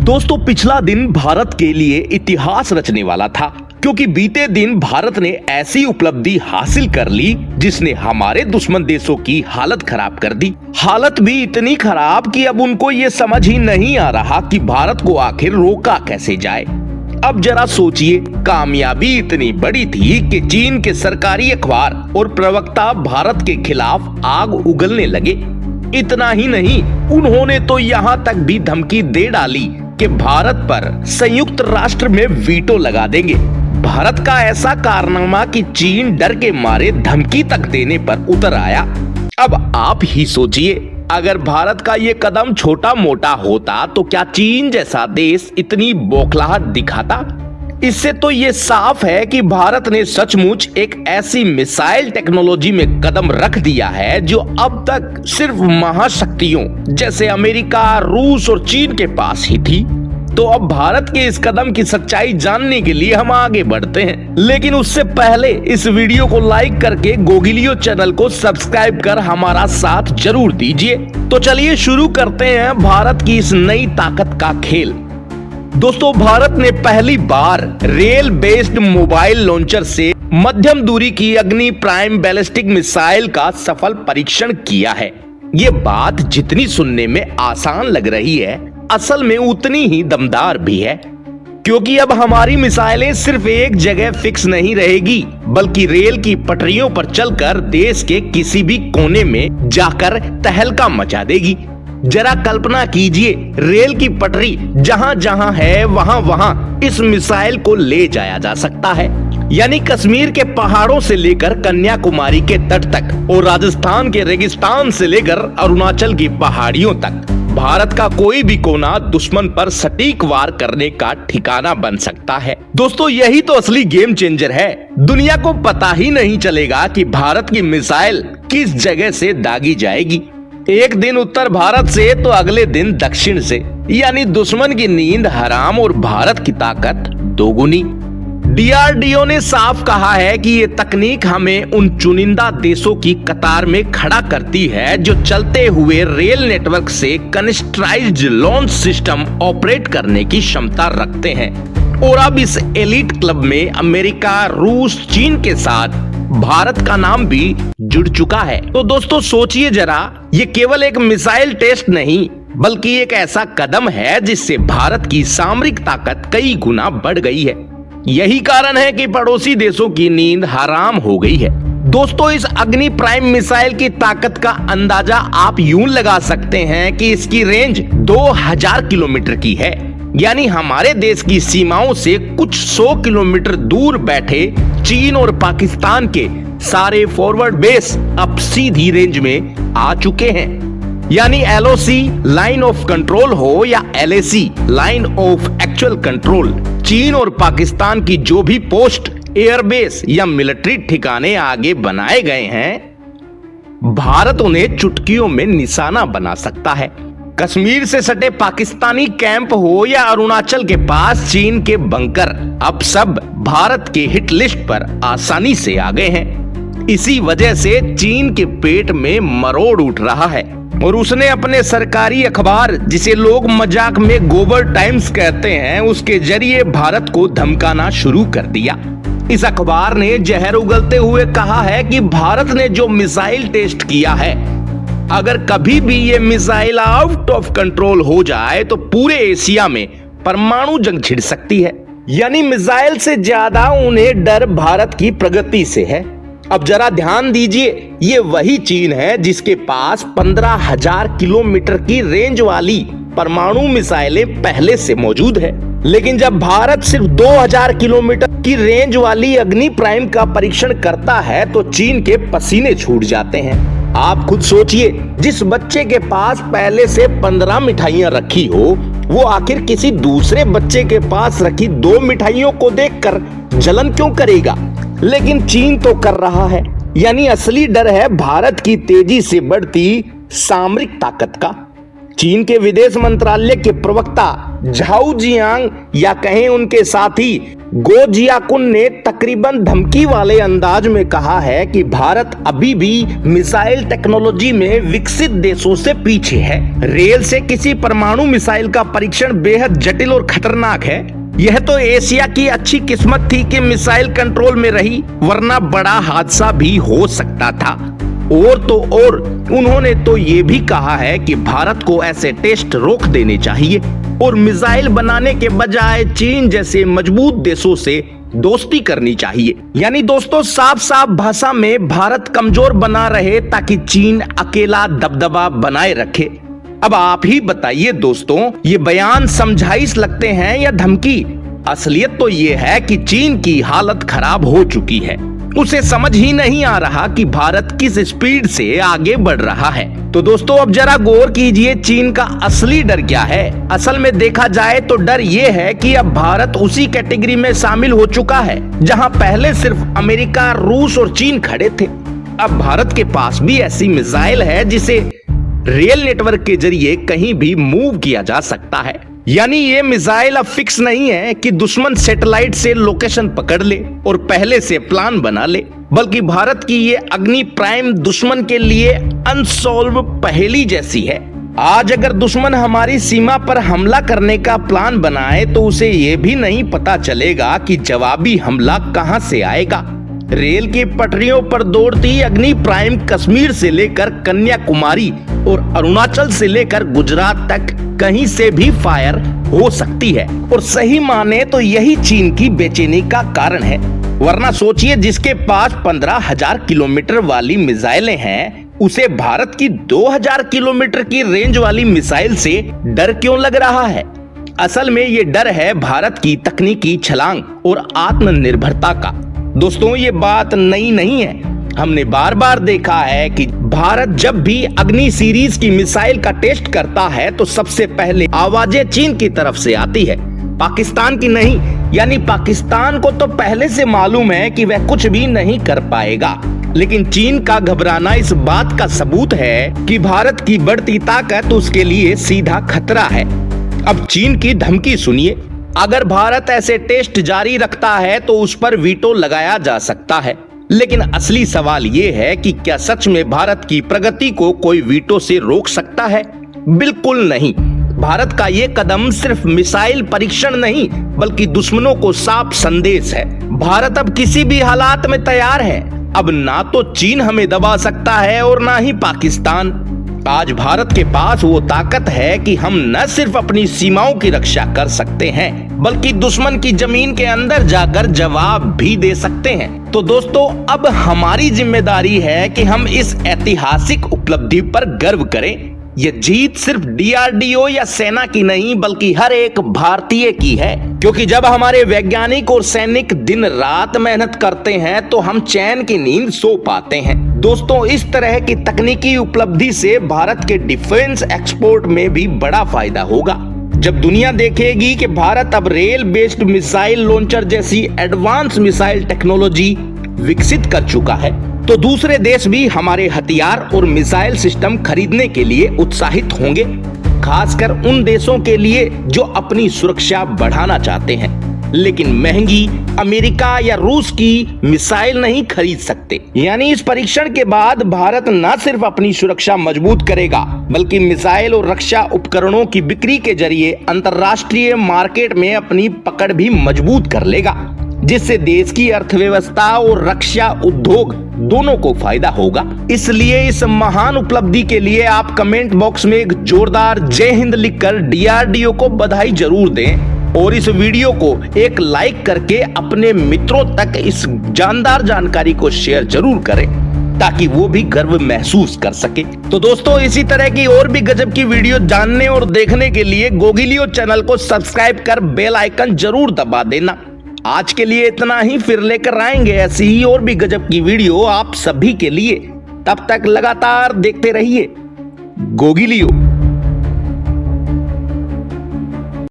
दोस्तों, पिछला दिन भारत के लिए इतिहास रचने वाला था, क्योंकि बीते दिन भारत ने ऐसी उपलब्धि हासिल कर ली जिसने हमारे दुश्मन देशों की हालत खराब कर दी। हालत भी इतनी खराब कि अब उनको ये समझ ही नहीं आ रहा कि भारत को आखिर रोका कैसे जाए। अब जरा सोचिए, कामयाबी इतनी बड़ी थी कि चीन के सरकारी अखबार और प्रवक्ता भारत के खिलाफ आग उगलने लगे। इतना ही नहीं, उन्होंने तो यहाँ तक भी धमकी दे डाली कि भारत पर संयुक्त राष्ट्र में वीटो लगा देंगे। भारत का ऐसा कारनामा कि चीन डर के मारे धमकी तक देने पर उतर आया। अब आप ही सोचिए, अगर भारत का ये कदम छोटा मोटा होता तो क्या चीन जैसा देश इतनी बौखलाहट दिखाता? इससे तो ये साफ है कि भारत ने सचमुच एक ऐसी मिसाइल टेक्नोलॉजी में कदम रख दिया है जो अब तक सिर्फ महाशक्तियों जैसे अमेरिका, रूस और चीन के पास ही थी। तो अब भारत के इस कदम की सच्चाई जानने के लिए हम आगे बढ़ते हैं, लेकिन उससे पहले इस वीडियो को लाइक करके गोगिलियो चैनल को सब्सक्राइब कर हमारा साथ जरूर दीजिए। तो चलिए शुरू करते हैं भारत की इस नई ताकत का खेल। दोस्तों, भारत ने पहली बार रेल बेस्ड मोबाइल लॉन्चर से मध्यम दूरी की अग्नि प्राइम बैलिस्टिक मिसाइल का सफल परीक्षण किया है। ये बात जितनी सुनने में आसान लग रही है, असल में उतनी ही दमदार भी है, क्योंकि अब हमारी मिसाइलें सिर्फ एक जगह फिक्स नहीं रहेगी, बल्कि रेल की पटरियों पर चलकर देश के किसी भी कोने में जाकर तहलका मचा देगी। जरा कल्पना कीजिए, रेल की पटरी जहां जहां है वहां वहां इस मिसाइल को ले जाया जा सकता है। यानी कश्मीर के पहाड़ों से लेकर कन्याकुमारी के तट तक और राजस्थान के रेगिस्तान से लेकर अरुणाचल की पहाड़ियों तक भारत का कोई भी कोना दुश्मन पर सटीक वार करने का ठिकाना बन सकता है। दोस्तों, यही तो असली गेम चेंजर है। दुनिया को पता ही नहीं चलेगा कि भारत की मिसाइल किस जगह से दागी जाएगी। एक दिन उत्तर भारत से तो अगले दिन दक्षिण से, यानी दुश्मन की नींद हराम और भारत की ताकत दोगुनी। डीआरडीओ ने साफ कहा है कि ये तकनीक हमें उन चुनिंदा देशों की कतार में खड़ा करती है जो चलते हुए रेल नेटवर्क से कनेक्टराइज्ड लॉन्च सिस्टम ऑपरेट करने की क्षमता रखते हैं। और अब इस एलीट क्लब में अमेरिका, रूस, चीन के साथ भारत का नाम भी जुड़ चुका है। तो दोस्तों सोचिए जरा, ये केवल एक मिसाइल टेस्ट नहीं, बल्कि एक ऐसा कदम है जिससे भारत की सामरिक ताकत कई गुना बढ़ गई है। यही कारण है कि पड़ोसी देशों की नींद हराम हो गई है। दोस्तों, इस अग्नि प्राइम मिसाइल की ताकत का अंदाजा आप यूं लगा सकते हैं कि इसकी रेंज 2000 किलोमीटर की है। यानी हमारे देश की सीमाओं से कुछ 100 किलोमीटर दूर बैठे चीन और पाकिस्तान के सारे फॉरवर्ड बेस अब सीधी रेंज में आ चुके हैं। यानी एलओसी लाइन ऑफ कंट्रोल हो या LAC line of actual control, चीन और पाकिस्तान की जो भी पोस्ट, एयरबेस या मिलिट्री ठिकाने आगे बनाए गए हैं, भारत उन्हें चुटकियों में निशाना बना सकता है। कश्मीर से सटे पाकिस्तानी कैंप हो या अरुणाचल के पास चीन के बंकर, अब सब भारत के हिट लिस्ट पर आसानी से आ गए हैं। इसी वजह से चीन के पेट में मरोड़ उठ रहा है और उसने अपने सरकारी अखबार, जिसे लोग मजाक में गोबर टाइम्स कहते हैं, उसके जरिए भारत को धमकाना शुरू कर दिया। इस अखबार ने जहर उगलते हुए कहा है कि भारत ने जो मिसाइल टेस्ट किया है, अगर कभी भी ये मिसाइल आउट ऑफ कंट्रोल हो जाए तो पूरे एशिया में परमाणु जंग छिड़ सकती है। यानी मिसाइल से ज्यादा उन्हें डर भारत की प्रगति से है। अब जरा ध्यान दीजिए, ये वही चीन है जिसके पास 15,000 किलोमीटर की रेंज वाली परमाणु मिसाइलें पहले से मौजूद है। लेकिन जब भारत सिर्फ 2000 किलोमीटर की रेंज वाली अग्नि प्राइम का परीक्षण करता है तो चीन के पसीने छूट जाते हैं। आप खुद सोचिए, जिस बच्चे के पास पहले से 15 मिठाइयां रखी हो, वो आखिर किसी दूसरे बच्चे के पास रखी 2 मिठाइयों को देखकर जलन क्यों करेगा? लेकिन चीन तो कर रहा है। यानी असली डर है भारत की तेजी से बढ़ती सामरिक ताकत का। चीन के विदेश मंत्रालय के प्रवक्ता झाओ जियांग या कहें उनके साथी गो जियाकुन ने तकरीबन धमकी वाले अंदाज में कहा है कि भारत अभी भी मिसाइल टेक्नोलॉजी में विकसित देशों से पीछे है। रेल से किसी परमाणु मिसाइल का परीक्षण बेहद जटिल और खतरनाक है। यह तो एशिया की अच्छी किस्मत थी कि मिसाइल कंट्रोल में रही, वरना बड़ा हादसा भी हो सकता था। और तो और उन्होंने तो ये भी कहा है कि भारत को ऐसे टेस्ट रोक देने चाहिए और मिसाइल बनाने के बजाय चीन जैसे मजबूत देशों से दोस्ती करनी चाहिए। यानी दोस्तों, साफ साफ भाषा में भारत कमजोर बना रहे ताकि चीन अकेला दबदबा बनाए रखे। अब आप ही बताइए दोस्तों, ये बयान समझाइश लगते हैं या धमकी? असलियत तो ये है कि चीन की हालत खराब हो चुकी है। उसे समझ ही नहीं आ रहा कि भारत किस स्पीड से आगे बढ़ रहा है। तो दोस्तों, अब जरा गौर कीजिए, चीन का असली डर क्या है। असल में देखा जाए तो डर ये है कि अब भारत उसी कैटेगरी में शामिल हो चुका है जहां पहले सिर्फ अमेरिका, रूस और चीन खड़े थे। अब भारत के पास भी ऐसी मिसाइल है जिसे रेल नेटवर्क के जरिए कहीं भी मूव किया जा सकता है। यानी ये मिसाइल अब फिक्स नहीं है कि दुश्मन सैटेलाइट से लोकेशन पकड़ ले और पहले से प्लान बना ले, बल्कि भारत की ये अग्नि प्राइम दुश्मन के लिए अनसॉल्व पहेली जैसी है। आज अगर दुश्मन हमारी सीमा पर हमला करने का प्लान बनाए तो उसे ये भी नहीं पता चलेगा कि जवाबी हमला कहां से आएगा। रेल की पटरियों पर दौड़ती अग्नि प्राइम कश्मीर से लेकर कन्याकुमारी और अरुणाचल से लेकर गुजरात तक कहीं से भी फायर हो सकती है। और सही माने तो यही चीन की बेचैनी का कारण है। वरना सोचिए, जिसके पास 15,000 किलोमीटर वाली मिसाइलें हैं, उसे भारत की 2,000 किलोमीटर की रेंज वाली मिसाइल से डर क्यों लग रहा है? असल में ये डर है भारत की तकनीकी छलांग और आत्मनिर्भरता का। दोस्तों, ये बात नई नहीं है। हमने बार बार देखा है कि भारत जब भी अग्नि सीरीज की मिसाइल का टेस्ट करता है तो सबसे पहले आवाजें चीन की तरफ से आती है, पाकिस्तान की नहीं। यानी पाकिस्तान को तो पहले से मालूम है कि वह कुछ भी नहीं कर पाएगा, लेकिन चीन का घबराना इस बात का सबूत है कि भारत की बढ़ती ताकत उसके लिए सीधा खतरा है। अब चीन की धमकी सुनिए। अगर भारत ऐसे टेस्ट जारी रखता है तो उस पर वीटो लगाया जा सकता है। लेकिन असली सवाल ये है कि क्या सच में भारत की प्रगति को कोई वीटो से रोक सकता है? बिल्कुल नहीं। भारत का ये कदम सिर्फ मिसाइल परीक्षण नहीं, बल्कि दुश्मनों को साफ संदेश है। भारत अब किसी भी हालात में तैयार है। अब ना तो चीन हमें दबा सकता है और ना ही पाकिस्तान। आज भारत के पास वो ताकत है कि हम न सिर्फ अपनी सीमाओं की रक्षा कर सकते हैं, बल्कि दुश्मन की जमीन के अंदर जाकर जवाब भी दे सकते हैं। तो दोस्तों, अब हमारी जिम्मेदारी है कि हम इस ऐतिहासिक उपलब्धि पर गर्व करें। ये जीत सिर्फ डीआरडीओ या सेना की नहीं, बल्कि हर एक भारतीय की है। क्योंकि जब हमारे वैज्ञानिक और सैनिक दिन रात मेहनत करते हैं तो हम चैन की नींद सो पाते हैं। दोस्तों, इस तरह की तकनीकी उपलब्धि से भारत के डिफेंस एक्सपोर्ट में भी बड़ा फायदा होगा। जब दुनिया देखेगी कि भारत अब रेल बेस्ड मिसाइल लॉन्चर जैसी एडवांस मिसाइल टेक्नोलॉजी विकसित कर चुका है, तो दूसरे देश भी हमारे हथियार और मिसाइल सिस्टम खरीदने के लिए उत्साहित होंगे। खासकर उन देशों के लिए जो अपनी सुरक्षा बढ़ाना चाहते हैं, लेकिन महंगी अमेरिका या रूस की मिसाइल नहीं खरीद सकते। यानी इस परीक्षण के बाद भारत न सिर्फ अपनी सुरक्षा मजबूत करेगा, बल्कि मिसाइल और रक्षा उपकरणों की बिक्री के जरिए अंतर्राष्ट्रीय मार्केट में अपनी पकड़ भी मजबूत कर लेगा, जिससे देश की अर्थव्यवस्था और रक्षा उद्योग दोनों को फायदा होगा। इसलिए इस महान उपलब्धि के लिए आप कमेंट बॉक्स में एक जोरदार जय हिंद लिखकर डीआरडीओ को बधाई जरूर दें और इस वीडियो को एक लाइक करके अपने मित्रों तक इस जानदार जानकारी को शेयर जरूर करें, ताकि वो भी गर्व महसूस कर सके। तो दोस्तों, इसी तरह की और भी गजब की वीडियो जानने और देखने के लिए गोगिलियो चैनल को सब्सक्राइब कर बेल आइकन जरूर दबा देना। आज के लिए इतना ही, फिर लेकर आएंगे ऐसी ही और भी गजब की वीडियो आप सभी के लिए। तब तक लगातार देखते रहिए गोगिलियो।